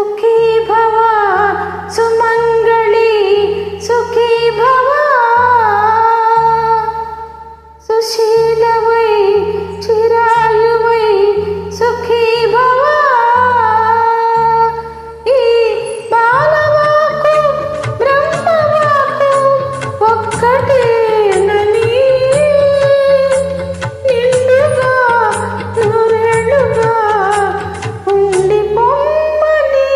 సుఖీ భవ సుమంగళి సుఖీ భవ సుశీలవై చిరాయువై సుఖీ భవ ఈ బాలవాకు బ్రహ్మవాకు ఒక్కటేనని నిండుగా నూరేళ్లుగా ఉండి పొమ్మని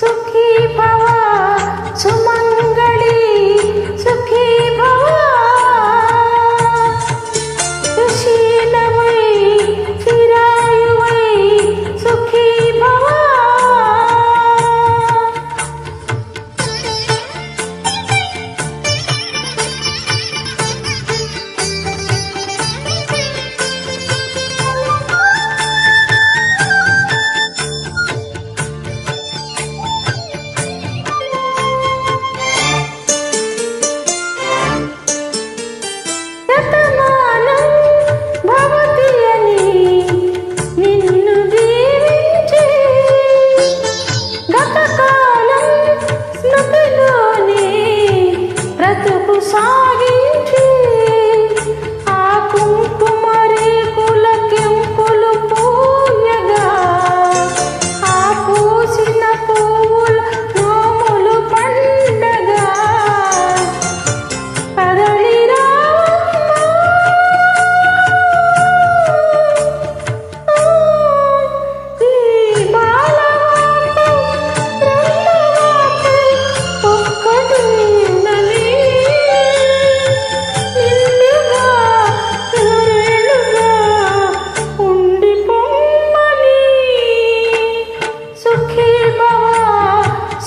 సుఖీ భవ సుమంగళి సుఖీ భవ సుశీలవై చిరాయువై సుఖీ భవ శతమానం భవతి అని నిన్ను దీవించి గతకాలం స్మృతిలోనే బ్రతుకు సాగించి ఆ కుంకుమ రేకుల కెంపులు పూయగా ఆ పూసిన పువ్వుల నోములు పండగా కదలిరా ఈ బాలవాకు బ్రహ్మవాకు ఒక్కటేనని నిండుగా నూరేళ్లుగా ఉండి పొమ్మని సుఖీ భవ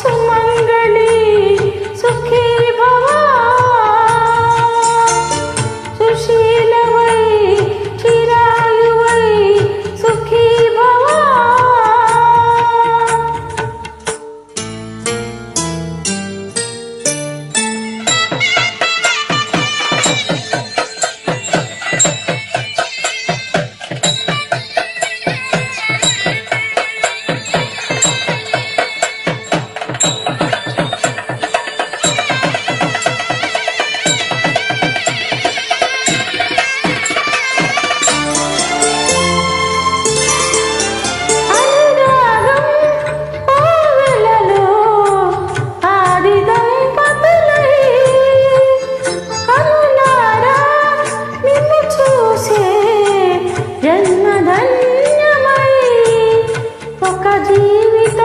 సుమంగళి సుఖీ భవ సుశీలవై చిరాయువై సుఖీ భవ అనురాగం కోవెలలో ఆది దంపతులై కనులారా నిన్ను చూసే జన్మధన్యమై ఒక జీవిత